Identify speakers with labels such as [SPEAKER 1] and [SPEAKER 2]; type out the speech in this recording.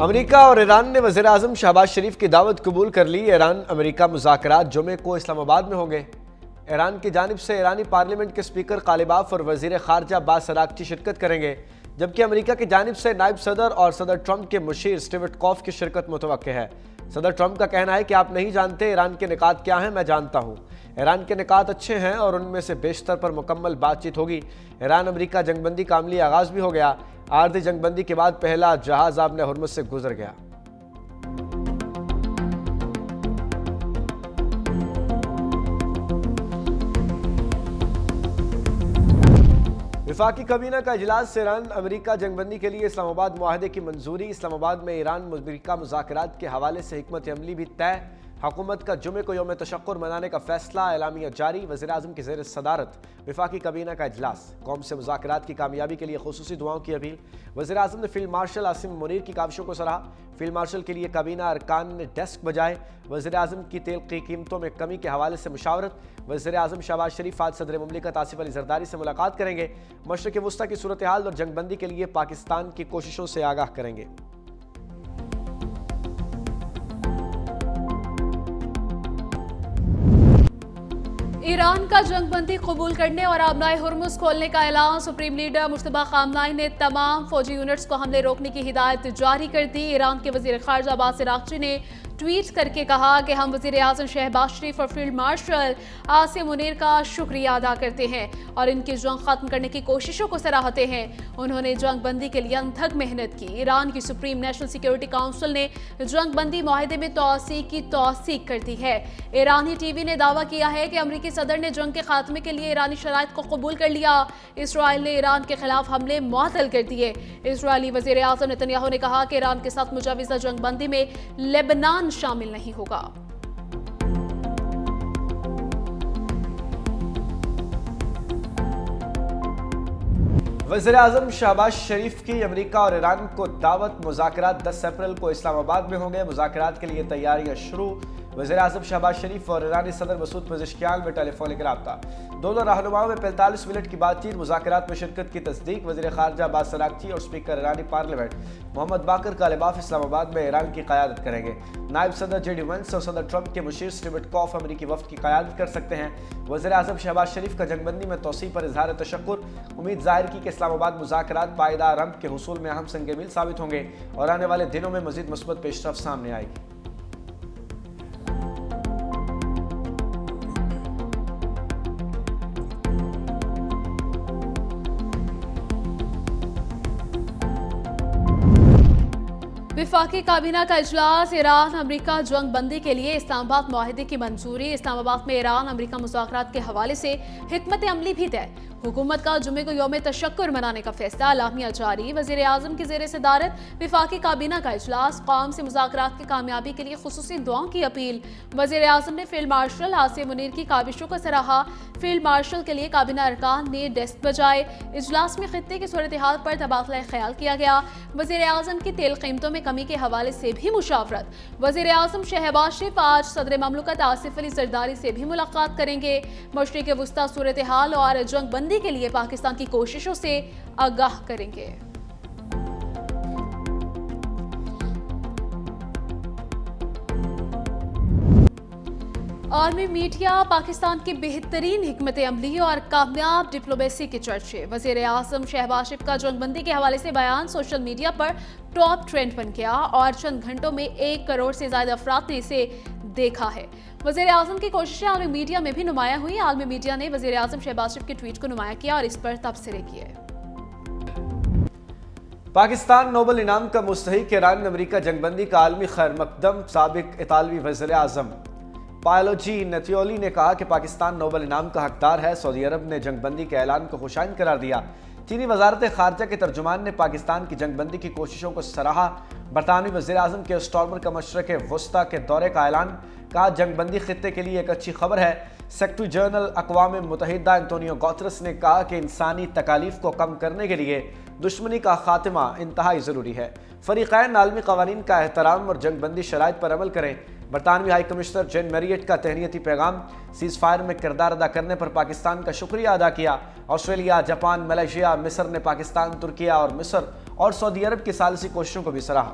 [SPEAKER 1] امریکہ اور ایران نے وزیر اعظم شہباز شریف کی دعوت قبول کر لی۔ ایران امریکہ مذاکرات جمعے کو اسلام آباد میں ہوں گے۔ ایران کی جانب سے ایرانی پارلیمنٹ کے اسپیکر غالباف اور وزیر خارجہ عباس اراغچی شرکت کریں گے، جبکہ امریکہ کی جانب سے نائب صدر اور صدر ٹرمپ کے مشیر اسٹیو وٹکوف کی شرکت متوقع ہے۔ صدر ٹرمپ کا کہنا ہے کہ آپ نہیں جانتے ایران کے نکات کیا ہیں، میں جانتا ہوں۔ ایران کے نکات اچھے ہیں اور ان میں سے بیشتر پر مکمل بات چیت ہوگی۔ ایران امریکہ جنگ بندی کا عملی آغاز بھی ہو گیا۔ عارضی جنگ بندی کے بعد پہلا جہاز آبِ ہرمز سے گزر گیا۔ وفاقی کابینہ کا اجلاس ایران امریکہ جنگ بندی کے لیے اسلام آباد معاہدے کی منظوری۔ اسلام آباد میں ایران امریکہ مذاکرات کے حوالے سے حکمت عملی بھی طے۔ حکومت کا جمعے کو یوم تشکر منانے کا فیصلہ، اعلامیہ جاری۔ وزیر اعظم کی زیر صدارت وفاقی کابینہ کا اجلاس، قوم سے مذاکرات کی کامیابی کے لیے خصوصی دعاؤں کی اپیل۔ وزیر اعظم نے فیلڈ مارشل عاصم منیر کی کاوشوں کو سراہا۔ فیلڈ مارشل کے لیے کابینہ ارکان نے ڈیسک بجائے۔ وزیر اعظم کی تیل کی قیمتوں میں کمی کے حوالے سے مشاورت۔ وزیر اعظم شہباز شریف آج صدر مملکت آصف علی زرداری سے ملاقات کریں گے۔ مشرق وسطیٰ کی صورتحال اور جنگ بندی کے لیے پاکستان کی کوششوں سے آگاہ کریں گے۔
[SPEAKER 2] ایران کا جنگ بندی قبول کرنے اور آبنائے ہرمز کھولنے کا اعلان۔ سپریم لیڈر مجتبیٰ خامنہئی نے تمام فوجی یونٹس کو حملے روکنے کی ہدایت جاری کر دی۔ ایران کے وزیر خارجہ عباس اراغچی نے ٹویٹ کر کے کہا کہ ہم وزیر اعظم شہباز شریف اور فیلڈ مارشل عاصم منیر کا شکریہ ادا کرتے ہیں اور ان کی جنگ ختم کرنے کی کوششوں کو سراہتے ہیں۔ انہوں نے جنگ بندی کے لیے انتھک محنت کی۔ ایران کی سپریم نیشنل سیکیورٹی کونسل نے جنگ بندی معاہدے میں توسیع کی توثیق کر دی ہے۔ ایرانی ٹی وی نے دعویٰ کیا ہے کہ امریکی صدر نے جنگ کے خاتمے کے لیے ایرانی شرائط کو قبول کر لیا۔ اسرائیل نے ایران کے خلاف حملے معطل کر دیے۔ اسرائیلی وزیر اعظم نتنیاہو نے کہا کہ ایران کے ساتھ مجوزہ جنگ بندی میں لبنان شامل نہیں ہوگا۔
[SPEAKER 1] وزیر اعظم شہباز شریف کی امریکہ اور ایران کو دعوت۔ مذاکرات 10 اپریل کو اسلام آباد میں ہوں گے۔ مذاکرات کے لیے تیاریاں شروع۔ وزیر اعظم شہباز شریف اور ایرانی صدر مسعود پزشکیان میں ٹیلی فونک رابطہ۔ دونوں رہنماؤں میں 45 منٹ کی بات چیت۔ مذاکرات میں شرکت کی تصدیق۔ وزیر خارجہ عباس اراغچی اور اسپیکر ایرانی پارلیمنٹ محمد باقر غالباف اسلام آباد میں ایران کی قیادت کریں گے۔ نائب صدر جے ڈی وینس اور صدر ٹرمپ کے مشیر اسٹیو وٹکوف امریکی وفد کی قیادت کر سکتے ہیں۔ وزیر اعظم شہباز شریف کا جنگ بندی میں توسیع پر اظہار تشکر۔ امید ظاہر کی کہ اسلام آباد مذاکرات پائیدار امن کے حصول میں اہم سنگ میل ثابت ہوں گے اور آنے والے دنوں میں مزید مثبت پیش رفت سامنے آئے گی۔
[SPEAKER 2] وفاقی کابینہ کا اجلاس، ایران امریکہ جنگ بندی کے لیے اسلام آباد معاہدے کی منظوری۔ اسلام آباد میں ایران امریکہ مذاکرات کے حوالے سے حکمت عملی بھی طے۔ حکومت کا جمعے کو یوم تشکر منانے کا فیصلہ، اعلامیہ جاری۔ وزیر اعظم کی زیر صدارت وفاقی کابینہ کا اجلاس، قوم سے مذاکرات کی کامیابی کے لیے خصوصی دعاؤں کی اپیل۔ وزیر اعظم نے فیلڈ مارشل عاصم منیر کی کاوشوں کو سراہا۔ فیلڈ مارشل کے لیے کابینہ ارکان نے ڈیسک بجائے۔ اجلاس میں خطے کی صورتحال پر تبادلہ خیال کیا گیا۔ وزیر اعظم کی تیل قیمتوں میں کمی کے حوالے سے بھی مشاورت۔ وزیر اعظم شہباز شریف آج صدر مملکت آصف علی زرداری سے بھی ملاقات کریں گے۔ مشرق وسطیٰ صورتحال اور جنگ بندی کے لیے پاکستان کی کوششوں سے آگاہ کریں گے۔ عالمی میڈیا پاکستان کی بہترین حکمت عملی اور کامیاب ڈپلومیسی کے چرچے۔ وزیر اعظم شہباز شریف کا جنگ بندی کے حوالے سے بیان سوشل میڈیا پر ٹاپ ٹرینڈ بن گیا اور چند گھنٹوں میں 1 کروڑ سے زائد افراد نے اسے دیکھا ہے۔ وزیر اعظم کی کوششیں عالمی میڈیا میں بھی نمایاں ہوئی۔ عالمی میڈیا نے وزیر اعظم شہباز شریف کے ٹویٹ کو نمایاں کیا اور اس پر تبصرے کیے۔
[SPEAKER 1] پاکستان نوبل انعام کا مستحق ایران امریکہ جنگ بندی کا عالمی خیر مقدم سابق اطالوی وزیر اعظم پائلو جی نتیولی نے کہا کہ پاکستان نوبل انعام کا حقدار ہے۔ سعودی عرب نے جنگ بندی کے اعلان کو خوش آئند قرار دیا۔ چینی وزارت خارجہ کے ترجمان نے پاکستان کی جنگ بندی کی کوششوں کو سراہا۔ برطانوی وزیر اعظم کے اسٹارمر کا مشرق وسطیٰ کے دورے کا اعلان، کہا جنگ بندی خطے کے لیے ایک اچھی خبر ہے۔ سیکرٹری جنرل اقوام متحدہ انتونیو گوترس نے کہا کہ انسانی تکالیف کو کم کرنے کے لیے دشمنی کا خاتمہ انتہائی ضروری ہے۔ فریقین عالمی قوانین کا احترام اور جنگ بندی شرائط پر عمل کریں۔ برطانوی ہائی کمشنر جین میریٹ کا تہنیتی پیغام، سیز فائر میں کردار ادا کرنے پر پاکستان کا شکریہ ادا کیا۔ آسٹریلیا، جاپان، ملائیشیا، مصر نے پاکستان، ترکیہ اور مصر اور سعودی عرب کی ثالثی کوششوں کو بھی سراہا۔